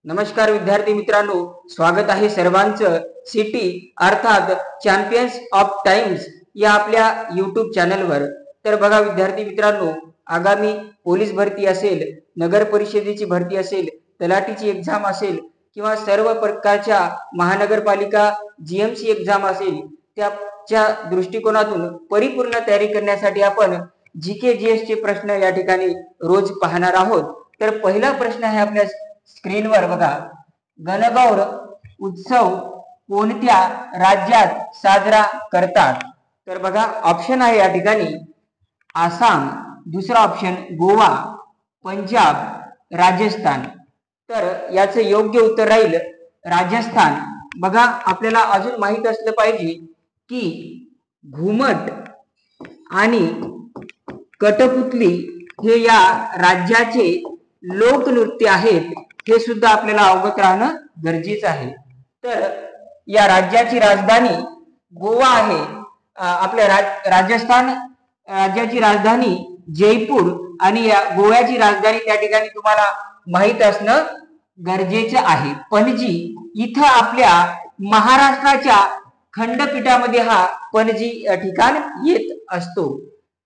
नमस्कार विद्यार्थी मित्रांनो, स्वागत आहे सर्वांचं सिटी अर्थात चॅम्पियन्स ऑफ टाइम्स या आपल्या यूट्यूब चॅनलवर। तर बघा विद्यार्थी मित्रांनो, आगामी पोलीस भरती असेल, नगर परिषदेची भरती असेल, तलाठीची एक्झाम असेल किंवा सर्व प्रकारच्या महानगरपालिका जीएमसी एक्झाम असेल, त्याच्या दृष्टिकोनातून परिपूर्ण तयारी करण्यासाठी आपण जीके जीएस चे प्रश्न या ठिकाणी रोज पाहणार आहोत। तर पहिला प्रश्न आहे आपल्या स्क्रीनवर बघा, गणगौर उत्सव कोणत्या राज्यात साजरा करतात? तर बघा ऑप्शन आहे या ठिकाणी आसाम, दुसरा ऑप्शन गोवा, पंजाब, राजस्थान। तर याचं योग्य उत्तर राहील राजस्थान। बघा आपल्याला अजून माहित असलं पाहिजे की घुमट आणि कठपुतली हे या राज्याचे लोकनृत्य आहेत, हे सुद्धा आपल्याला अवगत राहणं गरजेचं आहे। तर या राज्याची राजधानी गोवा आहे। आपल्या राजस्थान राज्याची राजधानी जयपूर आणि या गोव्याची राजधानी त्या ठिकाणी तुम्हाला माहित असणं गरजेचं आहे पणजी। इथं आपल्या महाराष्ट्राच्या खंडपीठामध्ये हा पणजी ठिकाण येत असतो।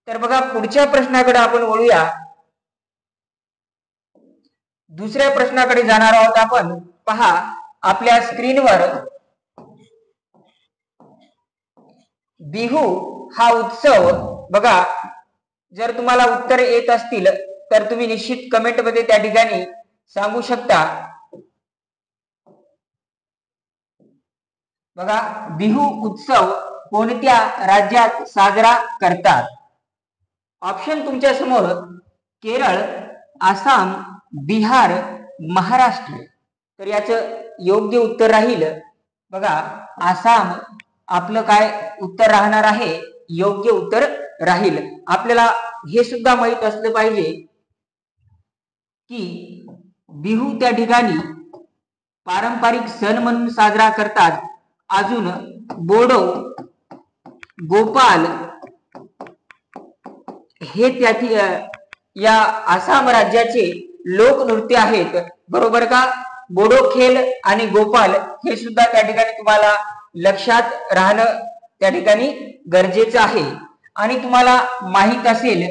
तर बघा पुढच्या प्रश्नाकडे आपण वळूया। दुसऱ्या प्रश्नाकडे जाणार आहोत आपण। पहा आपल्या स्क्रीनवर, बिहू हा उत्सव बघा, जर तुम्हाला उत्तर येत असतील तर तुम्ही निश्चित कमेंट मध्ये त्या ठिकाणी सांगू शकता। बघा बिहू उत्सव कोणत्या राज्यात साजरा करतात? ऑप्शन तुमच्या समोर केरळ, आसाम, बिहार, महाराष्ट्र। तर याचं योग्य उत्तर राहील बघा आसाम। आपलं काय उत्तर राहणार आहे? योग्य उत्तर राहील। आपल्याला हे सुद्धा माहित असलं पाहिजे की बिहू त्या ठिकाणी पारंपरिक सण म्हणून साजरा करतात। अजून बोडो, गोपाल हे त्या या आसाम राज्याचे लोकनृत्य आहेत, बरोबर का? बोडो खेल आणि गोपाल हे सुद्धा त्या ठिकाणी तुम्हाला लक्षात राहणं त्या ठिकाणी गरजेचं आहे। आणि तुम्हाला माहित असेल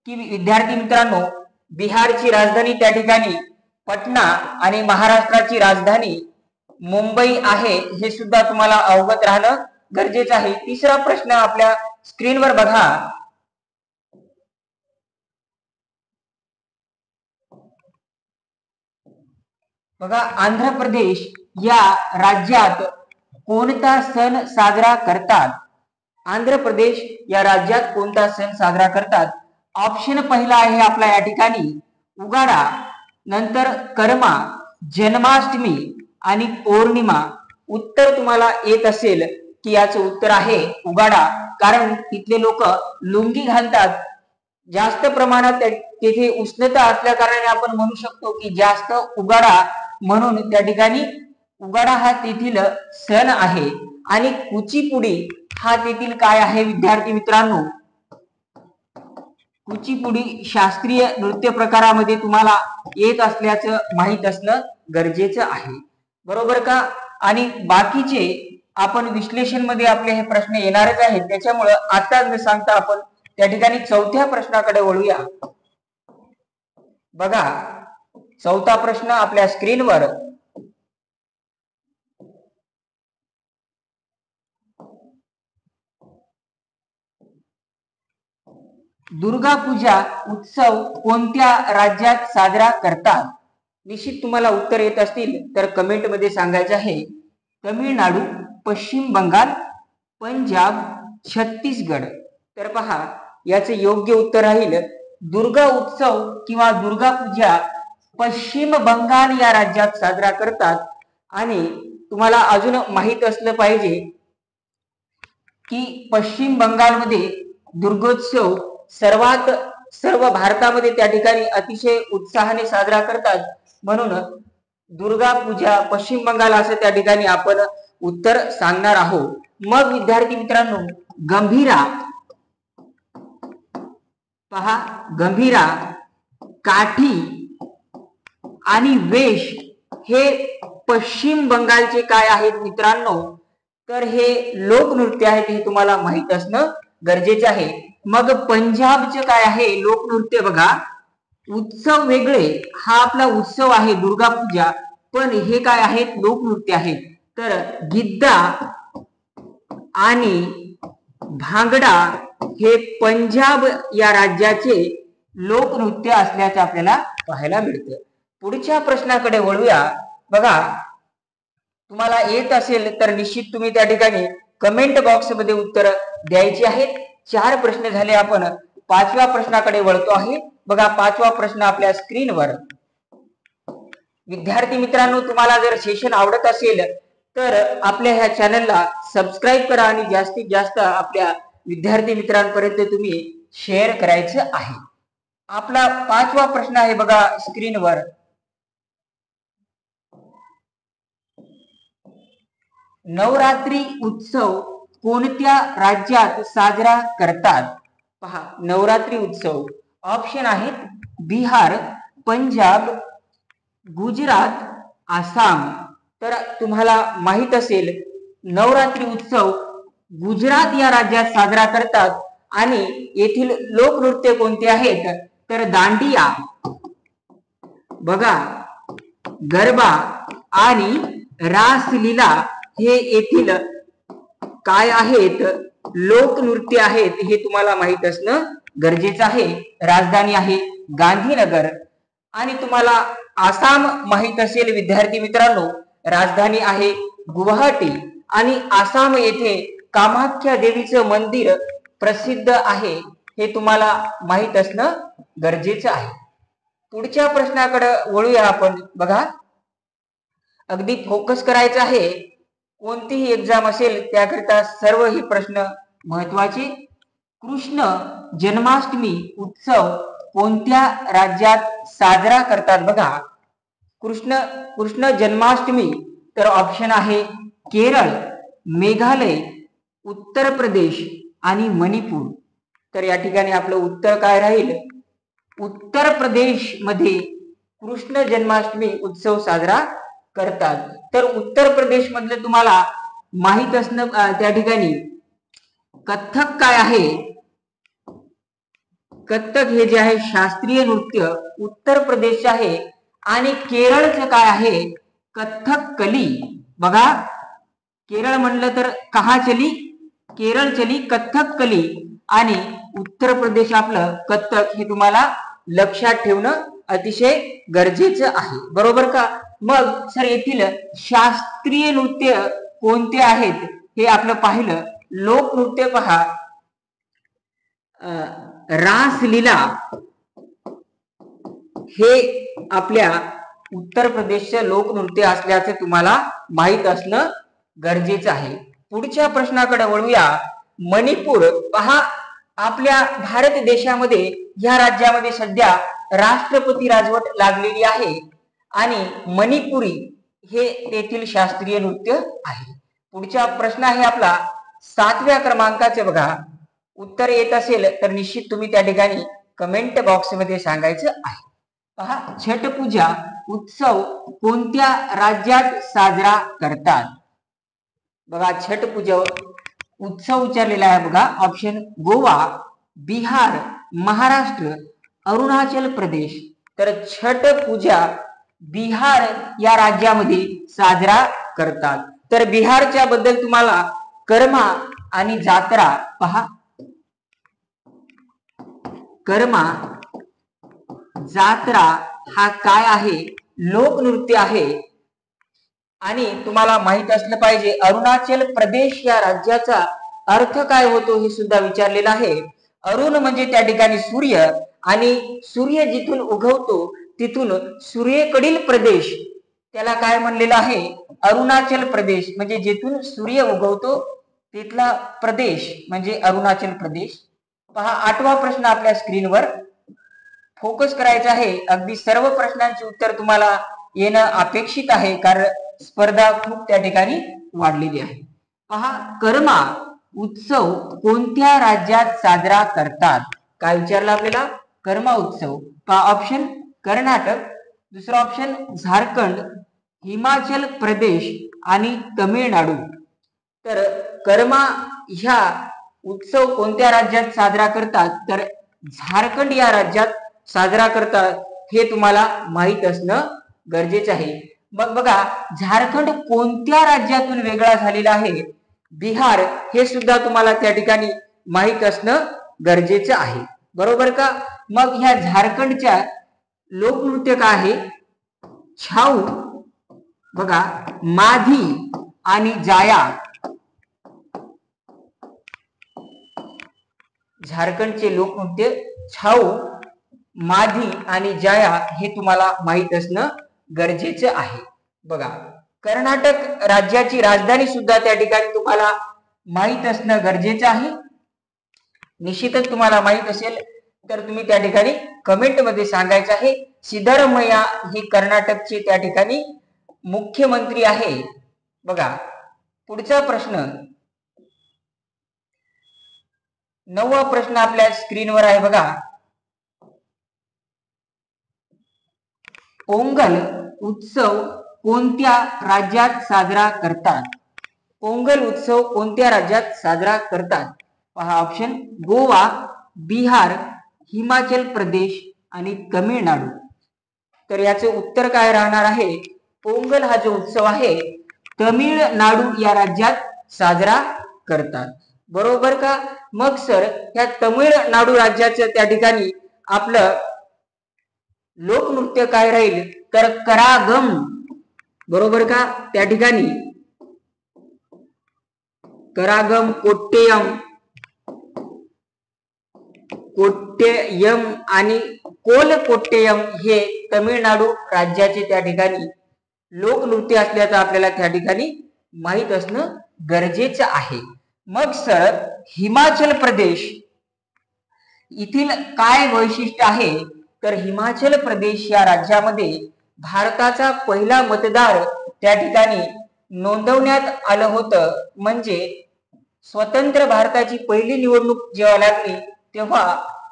की विद्यार्थी मित्रांनो, बिहारची राजधानी त्या ठिकाणी पटना आणि महाराष्ट्राची राजधानी मुंबई आहे, हे सुद्धा तुम्हाला अवगत राहणं गरजेचं आहे। तिसरा प्रश्न आपल्या स्क्रीनवर बघा, बघा आंध्र प्रदेश या राज्यात कोणता सण साजरा करतात? आंध्र प्रदेश या राज्यात कोणता सण साजरा करतात? ऑप्शन पहिला आहे आपला या ठिकाणी उगाडा, नंतर कर्मा, जन्माष्टमी आणि पौर्णिमा। उत्तर तुम्हाला येत असेल की याचं उत्तर आहे उगाडा, कारण तिथले लोक लुंगी घालतात। जास्त प्रमाणात तेथे उष्णता असल्या कारणाने आपण म्हणू शकतो की जास्त उगाडा, म्हणून त्या ठिकाणी उगाडा हा तेथील सण आहे। आणि कुचीपुडी हा तेथील काय आहे विद्यार्थी मित्रांनो? कुचीपुडी शास्त्रीय नृत्य प्रकारामध्ये तुम्हाला येत असल्याचं माहित असणं गरजेचं आहे, बरोबर का? आणि बाकीचे आपण विश्लेषण मध्ये आपले हे प्रश्न येणारच आहेत, त्याच्यामुळे आता न सांगता आपण त्या ठिकाणी चौथ्या प्रश्नाकडे वळूया। बघा चौथा प्रश्न आपल्या स्क्रीनवर, दुर्गा पूजा उत्सव कोणत्या राज्यात साजरा करतात? निश्चित तुम्हाला उत्तर येत असतील तर कमेंट मध्ये सांगायचे आहे। तमिळनाडू, पश्चिम बंगाल, पंजाब, छत्तीसगड। तर पहा याचे योग्य उत्तर राहील दुर्गा उत्सव किंवा दुर्गा पूजा पश्चिम बंगाल या राज्यात साजरा करतात। आणि तुम्हाला अजून माहित असलं पाहिजे की पश्चिम बंगालमध्ये दुर्गोत्सव सर्व भारतामध्ये त्या ठिकाणी अतिशय उत्साहाने साजरा करतात, म्हणून दुर्गा पूजा पश्चिम बंगाल असं त्या ठिकाणी आपण उत्तर सांगणार आहोत। मग विद्यार्थी मित्रांनो, गंभीरा पहा, गंभीरा, काठी आणि वेश हे पश्चिम बंगालचे काय आहेत मित्रांनो, तर हे लोकनृत्य आहेत, हे तुम्हाला माहित असणं गरजेचं आहे. मग पंजाबचे काय आहे लोकनृत्य बघा, उत्सव वेगळे, हा आपला उत्सव आहे दुर्गा पूजा, पण हे काय आहेत लोकनृत्य आहेत. तर गिद्दा आणि भांगडा हे पंजाब या राज्याचे लोकनृत्य असल्याचे आपल्याला पाहायला मिळतं. पुढच्या प्रश्नाकडे वळूया. बघा, तुम्हाला येत असेल तर निश्चित तुम्ही त्या ठिकाणी कमेंट बॉक्स मध्ये उत्तर द्यायची आहेत. 4 प्रश्न झाले, आपण 5व्या प्रश्नाकडे वळतो आहे. बघा, 5वा प्रश्न आपल्या स्क्रीनवर. विद्यार्थी मित्रांनो, तुम्हाला जर सेशन आवडत असेल तर आपल्या ह्या चॅनलला सबस्क्राईब करा आणि जास्तीत जास्त आपल्या विद्यार्थी मित्रांपर्यंत तुम्ही शेअर करायचं आहे. आपला 5वा प्रश्न आहे बघा स्क्रीनवर. नवरात्री उत्सव कोणत्या राज्यात साजरा करतात? पहा, नवरात्री उत्सव ऑप्शन आहेत बिहार, पंजाब, गुजरात, आसाम. तर तुम्हाला माहित असेल नवरात्री उत्सव गुजरात या राज्यात साजरा करतात आणि येथील लोकनृत्य कोणते आहेत, तर दांडिया, बघा गरबा आणि रासलीला हे येथील काय आहेत लोकनृत्य आहेत, हे तुम्हाला माहित असणं गरजेचं आहे. राजधानी आहे गांधीनगर. आणि तुम्हाला आसाम माहित असेल विद्यार्थी मित्रांनो, राजधानी आहे गुवाहाटी आणि आसाम येथे कामाख्या देवीचं मंदिर प्रसिद्ध आहे, हे तुम्हाला माहित असणं गरजेचं आहे. पुढच्या प्रश्नाकडे वळूया आपण. बघा, अगदी फोकस करायचं आहे. कोणतीही एक्झाम असेल त्याकरिता सर्व हे प्रश्न महत्वाचे. कृष्ण जन्माष्टमी उत्सव कोणत्या राज्यात साजरा करतात? बघा, कृष्ण जन्माष्टमी तर ऑप्शन आहे केरळ, मेघालय, उत्तर प्रदेश आणि मणिपूर. तर या ठिकाणी आपलं उत्तर काय राहील? उत्तर प्रदेश मध्ये कृष्ण जन्माष्टमी उत्सव साजरा करतात. तर उत्तर प्रदेश मधले तुम्हाला माहित असणं त्या ठिकाणी कथ्थक काय आहे, कथ्थक हे जे आहे शास्त्रीय नृत्य उत्तर प्रदेश आहे. आणि केरळचं काय आहे? कथ्थक कली. बघा, केरळ म्हणलं तर कहा चली, केरळ चली कथ्थक कली, आणि उत्तर प्रदेश आपलं कथ्थक. हे तुम्हाला लक्षात ठेवणं अतिशय गरजेचं आहे, बरोबर का? मग सर येथील शास्त्रीय नृत्य कोणते आहेत हे आपलं पाहिलं. लोकनृत्य पहा, रासलीला हे आपल्या उत्तर प्रदेशचं लोकनृत्य असल्याचे तुम्हाला माहित असणं गरजेचं आहे. पुढच्या प्रश्नाकडे वळूया. मणिपूर पहा, आपल्या भारत देशामध्ये या राज्यामध्ये सध्या राष्ट्रपती राजवट लागलेली आहे आणि मणिपुरी हे तेथील शास्त्रीय नृत्य आहे. पुढचा प्रश्न आहे आपला 7व्या क्रमांकाचे. बघा, उत्तर येत असेल तर निश्चित तुम्ही त्या ठिकाणी कमेंट बॉक्स मध्ये सांगायचं आहे. पहा, छठ पूजा उत्सव कोणत्या राज्यात साजरा करतात? बघा, छठ पूजा उत्सव विचारलेला आहे. बघा, ऑप्शन गोवा, बिहार, महाराष्ट्र, अरुणाचल प्रदेश. तर छठ पूजा बिहार या राज्यामध्ये साजरा करतात. तर बिहारच्या बद्दल तुम्हाला कर्मा आणि जात्रा. पहा, कर्मा जात्रा हा काय आहे? लोकनृत्य आहे. आणि तुम्हाला माहित असलं पाहिजे अरुणाचल प्रदेश या राज्याचा अर्थ काय होतो हे सुद्धा विचारलेलं आहे. अरुण म्हणजे त्या ठिकाणी सूर्य, आणि सूर्य जिथून उगवतो तिथून सूर्येकडील प्रदेश त्याला काय म्हणलेलं आहे? अरुणाचल प्रदेश. म्हणजे जिथून सूर्य उगवतो तिथला प्रदेश म्हणजे अरुणाचल प्रदेश. पहा, 8वा प्रश्न आपल्या स्क्रीनवर. फोकस करायचं आहे. अगदी सर्व प्रश्नांची उत्तर तुम्हाला येणं अपेक्षित आहे, कारण स्पर्धा खूप त्या ठिकाणी वाढलेली आहे. पहा, कर्मा उत्सव कोणत्या राज्यात साजरा करतात? काय विचारलं आपल्याला? कर्मा उत्सव. पहा, ऑप्शन कर्नाटक, दुसरा ऑप्शन झारखंड, हिमाचल प्रदेश आणि तमिळनाडू. तर कर्मा ह्या उत्सव कोणत्या राज्यात साजरा करतात? तर झारखंड या राज्यात साजरा करतात. हे तुम्हाला माहित असणं गरजेचं आहे. मग बघा, झारखंड कोणत्या राज्यातून वेगळा झालेला आहे? बिहार हे सुद्धा तुम्हाला त्या ठिकाणी माहित असणं गरजेचं आहे. बरोबर का? मग ह्या झारखंडच्या लोकनृत्य काय आहे? छाऊ, बघा, माधी आणि जाया. झारखंडचे लोकनृत्य छाऊ, माधी आणि जाया हे तुम्हाला माहित असणं गरजेचं आहे. बघा, कर्नाटक राज्याची राजधानी सुद्धा त्या ठिकाणी तुम्हाला माहित असणं गरजेचं आहे. निश्चितच तुम्हाला माहित असेल तर तुम्ही त्या ठिकाणी कमेंट मध्ये सांगायचं आहे. सिद्धरामय्या हे कर्नाटकचे त्या ठिकाणी मुख्यमंत्री आहे. बघा, पुढचा प्रश्न, 9वा प्रश्न आपल्या स्क्रीनवर आहे. बघा, पोंगल उत्सव कोणत्या राज्यात साजरा करतात? पोंगल उत्सव कोणत्या राज्यात साजरा करतात? पहा ऑप्शन, गोवा, बिहार, हिमाचल प्रदेश आणि तमिळनाडू. तर याचे उत्तर काय राहणार आहे? पोंगल हा जो उत्सव आहे तमिळनाडू या राज्यात साजरा करतात. बरोबर का? मग सर, या तमिळनाडू राज्याचं त्या ठिकाणी आपलं लोकनृत्य काय राहील? तर करागम. बरोबर का? त्या ठिकाणी करागम, कोट्टेयम, कोट्टेयम आणि कोलकोट्टेयम हे तमिळनाडू राज्याचे त्या ठिकाणी लोकनृत्य असल्याचं आपल्याला त्या ठिकाणी माहित असणं गरजेचं आहे. मग सर, हिमाचल प्रदेश येथील काय वैशिष्ट्य आहे? तर हिमाचल प्रदेश या राज्यामध्ये भारताचा पहिला मतदार त्या ठिकाणी नोंदवण्यात आलं होतं. म्हणजे स्वतंत्र भारताची पहिली निवडणूक जेव्हा लागली तेव्हा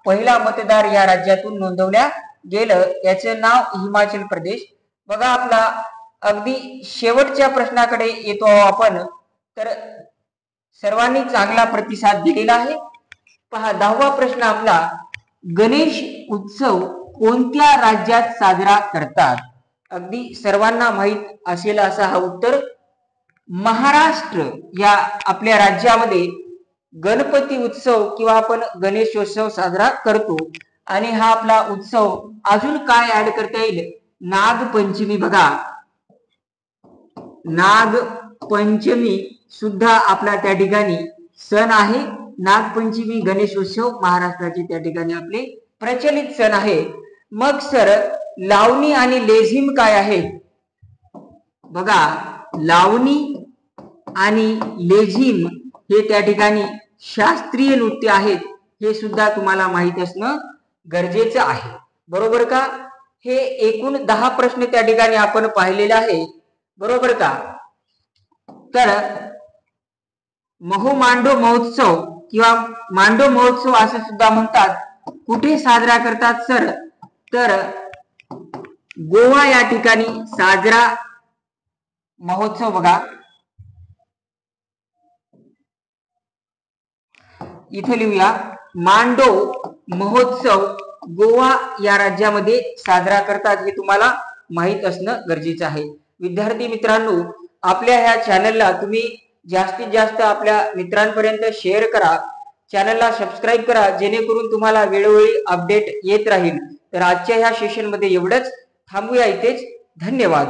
पहिला मतदार या राज्यातून नोंदवल्या गेलं. याचं नाव हिमाचल प्रदेश. बघा, आपला अगदी शेवटच्या प्रश्नाकडे येतो आपण. तर सर्वांनी चांगला प्रतिसाद दिलेला आहे. पहा, 10वा प्रश्न आपला, गणेश उत्सव कोणत्या राज्यात साजरा करतात? अगदी सर्वांना माहित असेल असा हा उत्तर. महाराष्ट्र या आपल्या राज्यामध्ये गणपती उत्सव किंवा आपण गणेशोत्सव साजरा करतो. आणि हा आपला उत्सव अजून काय ऍड करता येईल? नागपंचमी. बघा, नागपंचमी सुद्धा आपला त्या ठिकाणी सण आहे. नागपंचमी, गणेशोत्सव महाराष्ट्राचे त्या ठिकाणी आपले प्रचलित सण आहे. मग सर, लावणी आणि लेझिम काय आहे? बघा, लावणी आणि लेझिम हे त्या ठिकाणी शास्त्रीय नृत्य आहेत. हे सुद्धा तुम्हाला माहित असणं गरजेचं आहे. बरोबर का? हे एकूण 10 प्रश्न त्या ठिकाणी आपण पाहिलेले आहे. बरोबर का? तर मांडो महोत्सव किंवा मांडो महोत्सव असं सुद्धा म्हणतात. कुठे साजरा करतात सर? तर गोवा या ठिकाणी साजरा महोत्सव. बघा, इथे लिहूया, मांडो महोत्सव गोवा या राज्यामध्ये साजरा करतात. हे तुम्हाला माहित असणं गरजेचं आहे. विद्यार्थी मित्रांनो, आपल्या ह्या चॅनलला तुम्ही जास्तीत जास्त आपल्या मित्रांपर्यंत शेअर करा. चॅनलला सबस्क्राईब करा, जेणेकरून तुम्हाला वेळोवेळी अपडेट येत राहील. तर आजच्या ह्या सेशन मध्ये एवढंच. थांबूया इथेच. धन्यवाद.